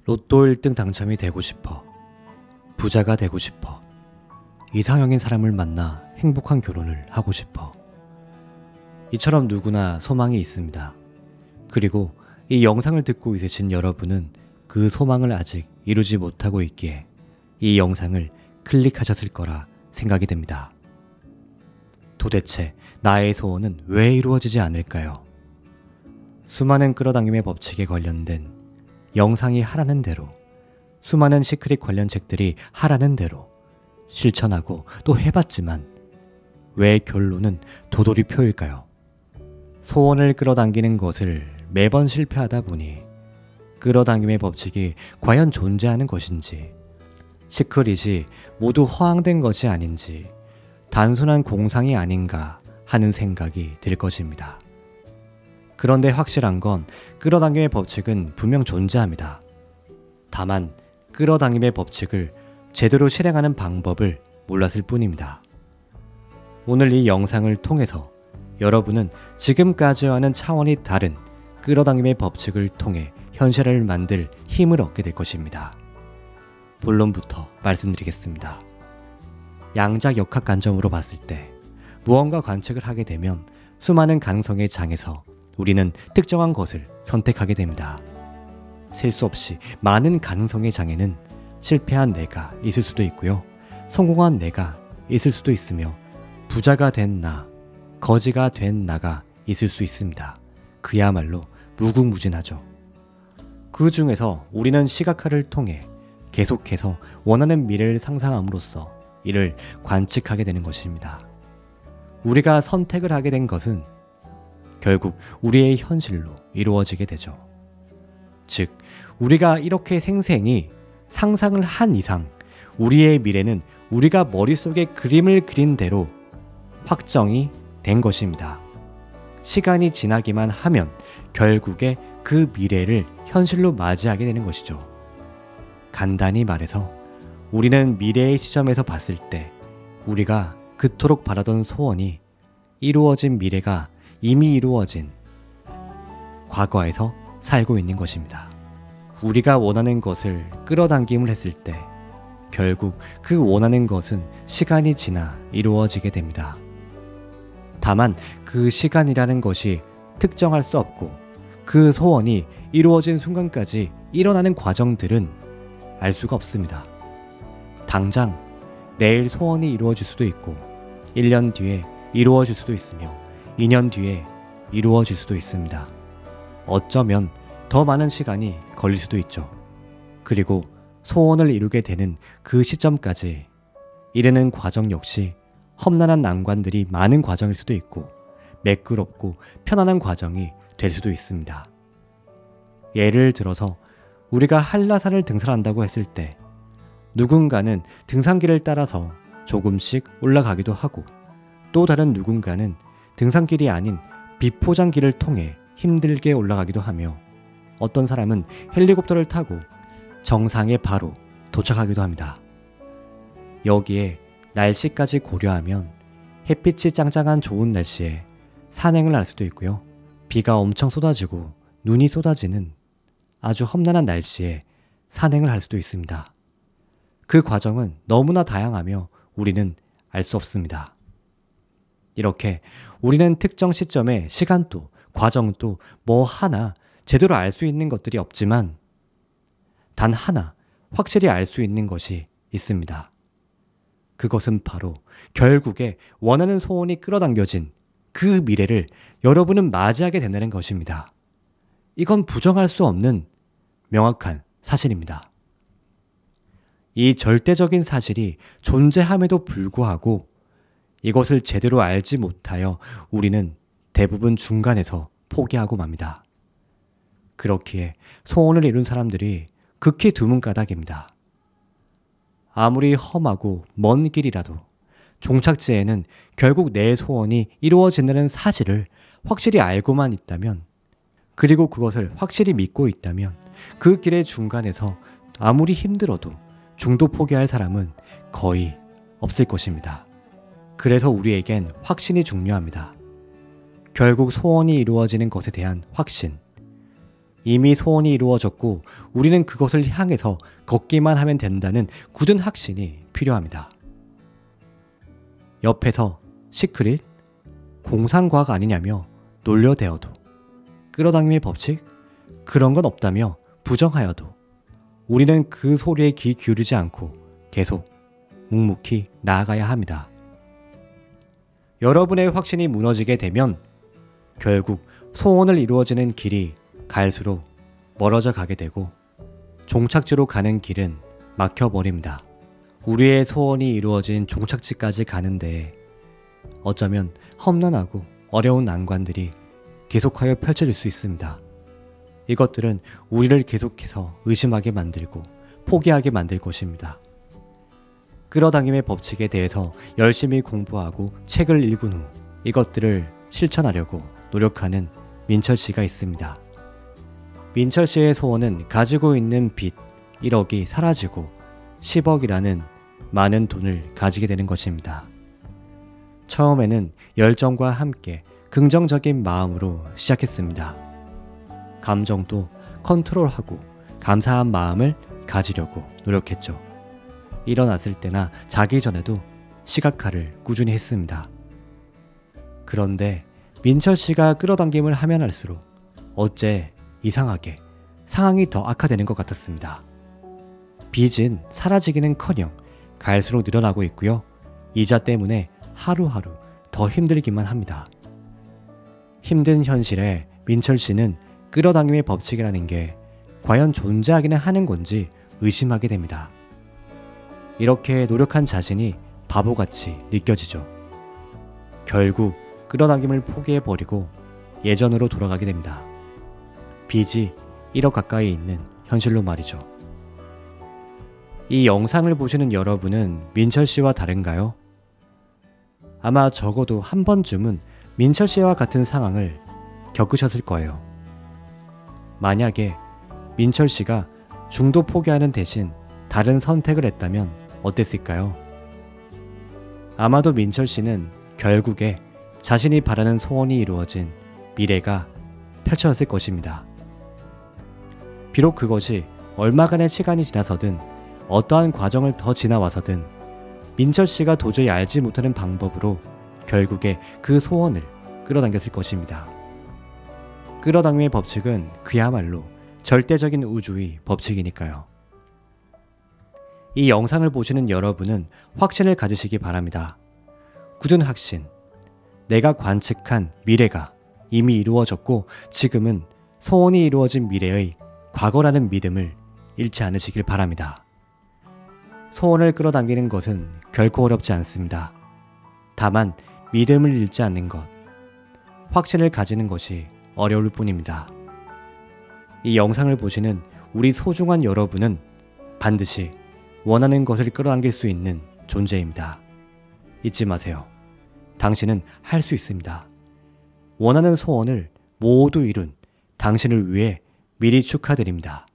로또 1등 당첨이 되고 싶어. 부자가 되고 싶어. 이상형인 사람을 만나 행복한 결혼을 하고 싶어. 이처럼 누구나 소망이 있습니다. 그리고 이 영상을 듣고 있으신 여러분은 그 소망을 아직 이루지 못하고 있기에 이 영상을 클릭하셨을 거라 생각이 됩니다. 도대체 나의 소원은 왜 이루어지지 않을까요? 수많은 끌어당김의 법칙에 관련된 영상이 하라는 대로, 수많은 시크릿 관련 책들이 하라는 대로 실천하고 또 해봤지만 왜 결론은 도돌이표일까요? 소원을 끌어당기는 것을 매번 실패하다 보니 끌어당김의 법칙이 과연 존재하는 것인지, 시크릿이 모두 허황된 것이 아닌지 단순한 공상이 아닌가 하는 생각이 들 것입니다. 그런데 확실한 건 끌어당김의 법칙은 분명 존재합니다. 다만 끌어당김의 법칙을 제대로 실행하는 방법을 몰랐을 뿐입니다. 오늘 이 영상을 통해서 여러분은 지금까지와는 차원이 다른 끌어당김의 법칙을 통해 현실을 만들 힘을 얻게 될 것입니다. 본론부터 말씀드리겠습니다. 양자 역학관점으로 봤을 때 무언가 관측을 하게 되면 수많은 가능성의 장에서 우리는 특정한 것을 선택하게 됩니다. 셀 수 없이 많은 가능성의 장에는 실패한 내가 있을 수도 있고요. 성공한 내가 있을 수도 있으며 부자가 된 나, 거지가 된 나가 있을 수 있습니다. 그야말로 무궁무진하죠. 그 중에서 우리는 시각화를 통해 계속해서 원하는 미래를 상상함으로써 이를 관측하게 되는 것입니다. 우리가 선택을 하게 된 것은 결국 우리의 현실로 이루어지게 되죠. 즉, 우리가 이렇게 생생히 상상을 한 이상 우리의 미래는 우리가 머릿속에 그림을 그린 대로 확정이 된 것입니다. 시간이 지나기만 하면 결국에 그 미래를 현실로 맞이하게 되는 것이죠. 간단히 말해서 우리는 미래의 시점에서 봤을 때 우리가 그토록 바라던 소원이 이루어진 미래가 이미 이루어진 과거에서 살고 있는 것입니다. 우리가 원하는 것을 끌어당김을 했을 때 결국 그 원하는 것은 시간이 지나 이루어지게 됩니다. 다만 그 시간이라는 것이 특정할 수 없고 그 소원이 이루어진 순간까지 일어나는 과정들은 알 수가 없습니다. 당장 내일 소원이 이루어질 수도 있고 1년 뒤에 이루어질 수도 있으며 2년 뒤에 이루어질 수도 있습니다. 어쩌면 더 많은 시간이 걸릴 수도 있죠. 그리고 소원을 이루게 되는 그 시점까지 이르는 과정 역시 험난한 난관들이 많은 과정일 수도 있고 매끄럽고 편안한 과정이 될 수도 있습니다. 예를 들어서 우리가 한라산을 등산한다고 했을 때 누군가는 등산길을 따라서 조금씩 올라가기도 하고 또 다른 누군가는 등산길이 아닌 비포장길을 통해 힘들게 올라가기도 하며 어떤 사람은 헬리콥터를 타고 정상에 바로 도착하기도 합니다. 여기에 날씨까지 고려하면 햇빛이 짱짱한 좋은 날씨에 산행을 할 수도 있고요. 비가 엄청 쏟아지고 눈이 쏟아지는 아주 험난한 날씨에 산행을 할 수도 있습니다. 그 과정은 너무나 다양하며 우리는 알 수 없습니다. 이렇게 우리는 특정 시점에 시간도 과정도 뭐 하나 제대로 알 수 있는 것들이 없지만 단 하나 확실히 알 수 있는 것이 있습니다. 그것은 바로 결국에 원하는 소원이 끌어당겨진 그 미래를 여러분은 맞이하게 된다는 것입니다. 이건 부정할 수 없는 명확한 사실입니다. 이 절대적인 사실이 존재함에도 불구하고 이것을 제대로 알지 못하여 우리는 대부분 중간에서 포기하고 맙니다. 그렇기에 소원을 이룬 사람들이 극히 드문 까닭입니다. 아무리 험하고 먼 길이라도 종착지에는 결국 내 소원이 이루어진다는 사실을 확실히 알고만 있다면, 그리고 그것을 확실히 믿고 있다면 그 길의 중간에서 아무리 힘들어도 중도 포기할 사람은 거의 없을 것입니다. 그래서 우리에겐 확신이 중요합니다. 결국 소원이 이루어지는 것에 대한 확신. 이미 소원이 이루어졌고 우리는 그것을 향해서 걷기만 하면 된다는 굳은 확신이 필요합니다. 옆에서 시크릿, 공상과학 아니냐며 놀려대어도, 끌어당김의 법칙, 그런 건 없다며 부정하여도 우리는 그 소리에 귀 기울이지 않고 계속 묵묵히 나아가야 합니다. 여러분의 확신이 무너지게 되면 결국 소원을 이루어지는 길이 갈수록 멀어져 가게 되고 종착지로 가는 길은 막혀버립니다. 우리의 소원이 이루어진 종착지까지 가는데 어쩌면 험난하고 어려운 난관들이 계속하여 펼쳐질 수 있습니다. 이것들은 우리를 계속해서 의심하게 만들고 포기하게 만들 것입니다. 끌어당김의 법칙에 대해서 열심히 공부하고 책을 읽은 후 이것들을 실천하려고 노력하는 민철 씨가 있습니다. 민철 씨의 소원은 가지고 있는 빚 1억이 사라지고 10억이라는 많은 돈을 가지게 되는 것입니다. 처음에는 열정과 함께 긍정적인 마음으로 시작했습니다. 감정도 컨트롤하고 감사한 마음을 가지려고 노력했죠. 일어났을 때나 자기 전에도 시각화를 꾸준히 했습니다. 그런데 민철 씨가 끌어당김을 하면 할수록 어째 이상하게 상황이 더 악화되는 것 같았습니다. 빚은 사라지기는커녕 갈수록 늘어나고 있고요. 이자 때문에 하루하루 더 힘들기만 합니다. 힘든 현실에 민철 씨는 끌어당김의 법칙이라는 게 과연 존재하기는 하는 건지 의심하게 됩니다. 이렇게 노력한 자신이 바보같이 느껴지죠. 결국 끌어당김을 포기해버리고 예전으로 돌아가게 됩니다. 빚이 1억 가까이 있는 현실로 말이죠. 이 영상을 보시는 여러분은 민철 씨와 다른가요? 아마 적어도 한 번쯤은 민철 씨와 같은 상황을 겪으셨을 거예요. 만약에 민철 씨가 중도 포기하는 대신 다른 선택을 했다면 어땠을까요? 아마도 민철 씨는 결국에 자신이 바라는 소원이 이루어진 미래가 펼쳐졌을 것입니다. 비록 그것이 얼마간의 시간이 지나서든 어떠한 과정을 더 지나와서든 민철 씨가 도저히 알지 못하는 방법으로 결국에 그 소원을 끌어당겼을 것입니다. 끌어당김의 법칙은 그야말로 절대적인 우주의 법칙이니까요. 이 영상을 보시는 여러분은 확신을 가지시기 바랍니다. 굳은 확신, 내가 관측한 미래가 이미 이루어졌고 지금은 소원이 이루어진 미래의 과거라는 믿음을 잃지 않으시길 바랍니다. 소원을 끌어당기는 것은 결코 어렵지 않습니다. 다만 믿음을 잃지 않는 것, 확신을 가지는 것이 어려울 뿐입니다. 이 영상을 보시는 우리 소중한 여러분은 반드시 원하는 것을 끌어당길 수 있는 존재입니다. 잊지 마세요. 당신은 할 수 있습니다. 원하는 소원을 모두 이룬 당신을 위해 미리 축하드립니다.